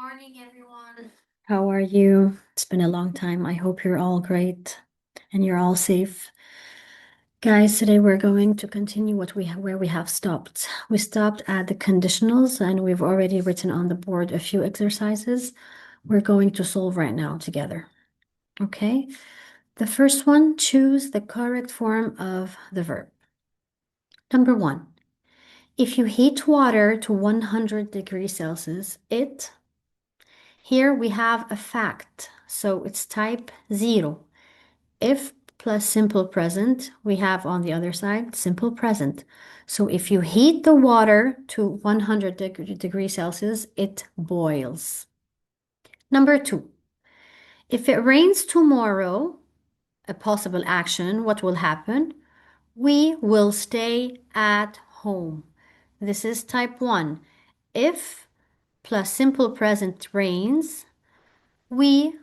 Morning, everyone. How are you? It's been a long time. I hope you're all great and you're all safe. Guys, today we're going to continue where we have stopped. We stopped at the conditionals and we've already written on the board a few exercises we're going to solve right now together. Okay? The first one, choose the correct form of the verb. Number one, if you heat water to 100 degrees Celsius, here we have a fact, so it's type 0. If plus simple present, we have on the other side simple present. So if you heat the water to 100 degrees Celsius, it boils. Number two, if it rains tomorrow, a possible action, what will happen? We will stay at home. This is type 1. If plus simple present rains, we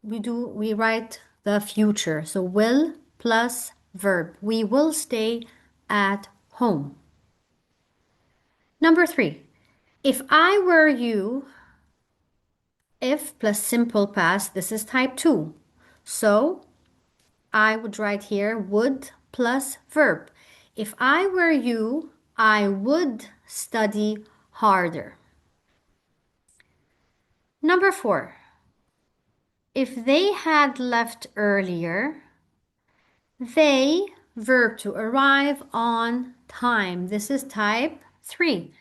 write the future. So will plus verb. We will stay at home. Number 3. If I were you, if plus simple past, this is type 2. So I would write here would plus verb. If I were you, I would study harder. Number 4. If they had left earlier, they, verb to arrive on time. This is type 3.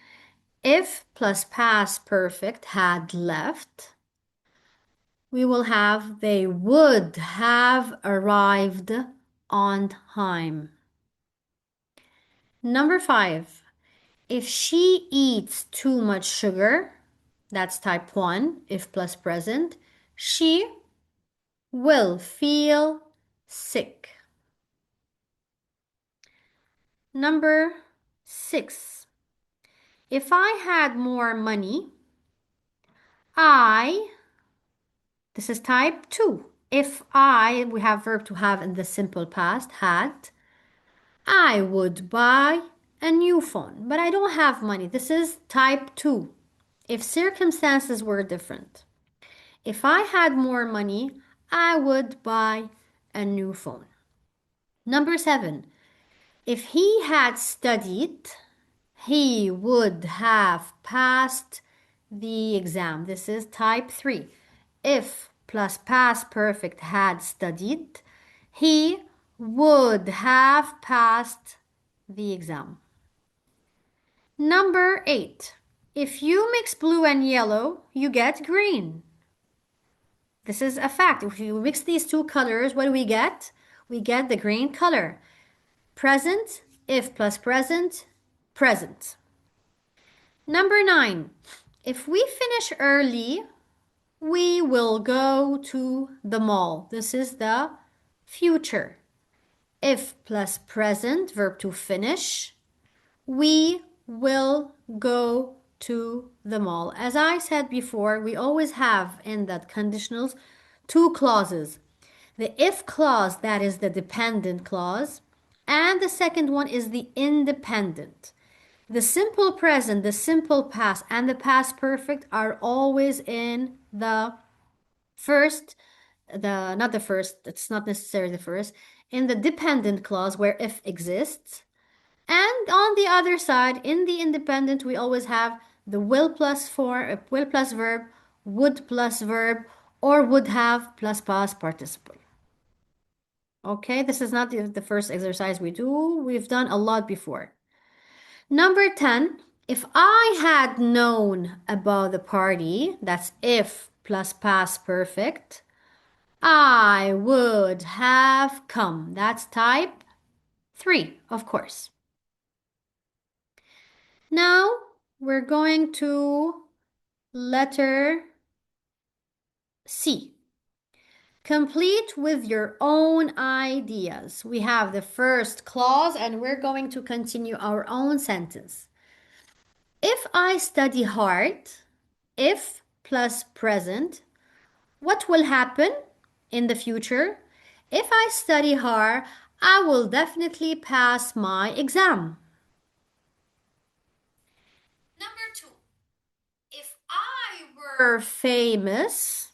If plus past perfect had left, we will have they would have arrived on time. Number 5. If she eats too much sugar, that's type 1, if plus present, she will feel sick. Number 6. If I had more money, this is type 2. If we have verb to have in the simple past, had, I would buy a new phone, but I don't have money. This is type 2. If circumstances were different. If I had more money, I would buy a new phone. Number 7. If he had studied, he would have passed the exam. This is type 3. If plus past perfect had studied, he would have passed the exam. Number 8. If you mix blue and yellow, you get green. This is a fact. If you mix these two colors, what do we get? We get the green color. Present, if plus present, present. Number 9. If we finish early, we will go to the mall. This is the future. If plus present, verb to finish, we will go to the mall. As I said before, we always have in that conditionals two clauses. The if clause, that is the dependent clause, and the second one is the independent. The simple present, the simple past, and the past perfect are always in the first, not the first, it's not necessarily the first, in the dependent clause where if exists. And on the other side, in the independent, we always have the will plus verb, would plus verb, or would have plus past participle. Okay, this is not the first exercise we do. We've done a lot before. Number 10, if I had known about the party, that's if plus past perfect, I would have come. That's type 3, of course. Now we're going to letter C. Complete with your own ideas. We have the first clause and we're going to continue our own sentence. If I study hard, if plus present, what will happen in the future? If I study hard, I will definitely pass my exam. Number 2. If I famous,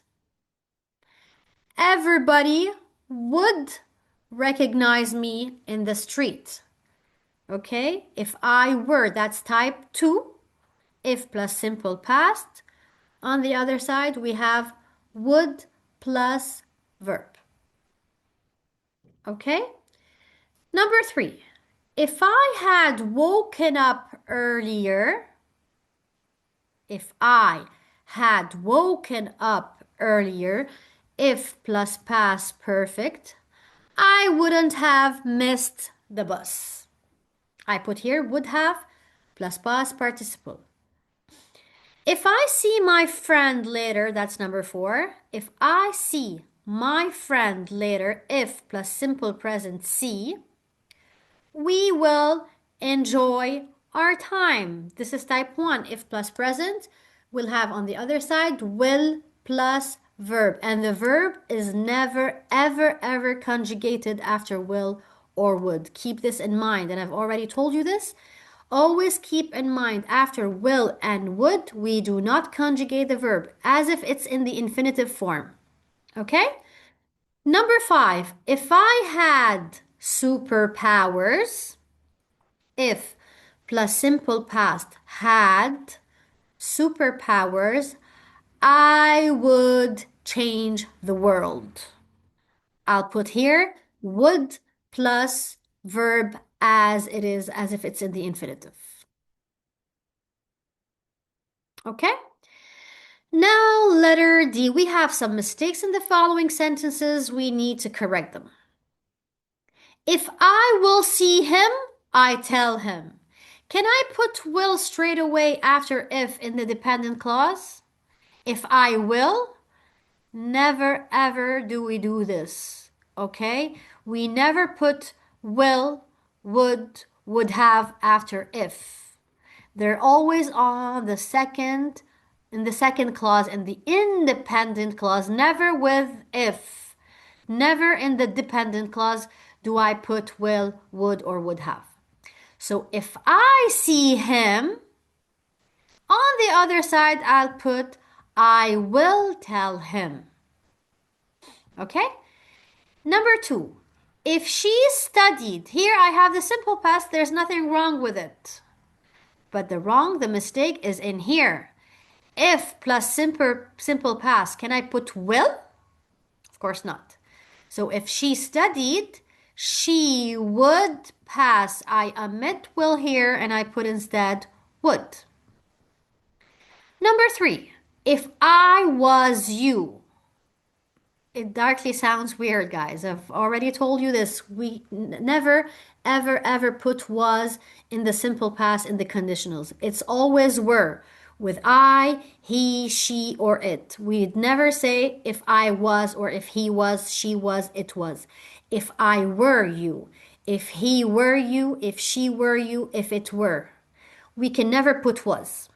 everybody would recognize me in the street. Okay? If I were, that's type 2. If plus simple past. On the other side, we have would plus verb. Okay? Number 3. If I had woken up earlier, if I had woken up earlier, if plus past perfect, I wouldn't have missed the bus. I put here would have plus past participle. If I see my friend later, that's number 4. If I see my friend later, if plus simple present see, we will enjoy our time. This is type 1. If plus present, we'll have on the other side will plus verb. And the verb is never, ever, ever conjugated after will or would. Keep this in mind. And I've already told you this. Always keep in mind after will and would, we do not conjugate the verb as if it's in the infinitive form. Okay? Number 5, if I had superpowers, if plus simple past had superpowers, I would change the world. I'll put here would plus verb as it is, as if it's in the infinitive. Okay? Now, letter D. We have some mistakes in the following sentences. We need to correct them. If I will see him, I tell him. Can I put will straight away after if in the dependent clause? If I will, never ever do we do this. Okay? We never put will, would have after if. They're always on the second, in the second clause, in the independent clause, never with if. Never in the dependent clause do I put will, would, or would have. So if I see him, on the other side, I'll put I will tell him. Okay? Number 2, if she studied, here I have the simple past, there's nothing wrong with it. But the mistake is in here. If plus simple past, can I put will? Of course not. So if she studied, she would pass. I omit will here and I put instead would. Number 3, if I was you. It darkly sounds weird, guys. I've already told you this. We never, ever, ever put was in the simple past in the conditionals. It's always were with I, he, she, or it. We'd never say if I was or if he was, she was, it was. If I were you, if he were you, if she were you, if it were. We can never put was.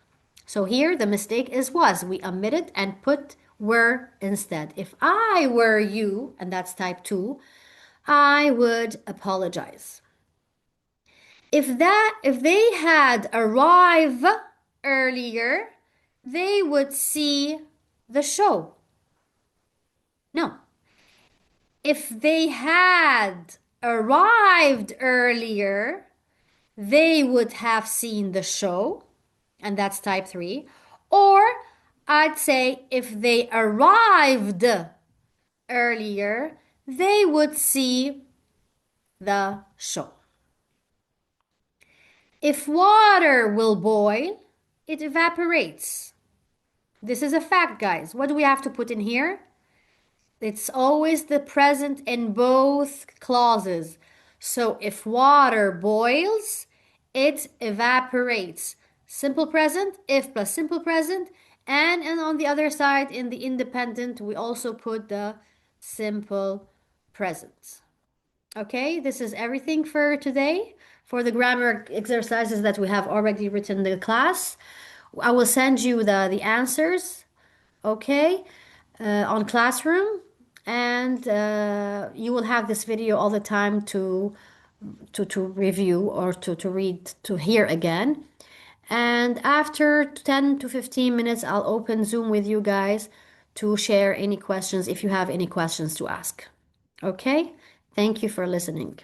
So here the mistake is was. We omitted and put were instead. If I were you, and that's type 2, I would apologize. If they had arrived earlier, they would see the show. No. If they had arrived earlier, they would have seen the show, and that's type 3. Or I'd say if they arrived earlier, they would see the show. If water will boil, it evaporates. This is a fact, guys. What do we have to put in here? It's always the present in both clauses. So if water boils, it evaporates. Simple present, if plus simple present. And on the other side, in the independent, we also put the simple present. Okay, this is everything for today. For the grammar exercises that we have already written in the class, I will send you the answers, okay, on Classroom. And you will have this video all the time to review or to read, to hear again. And after 10 to 15 minutes, I'll open Zoom with you guys to share any questions if you have any questions to ask. Okay? Thank you for listening.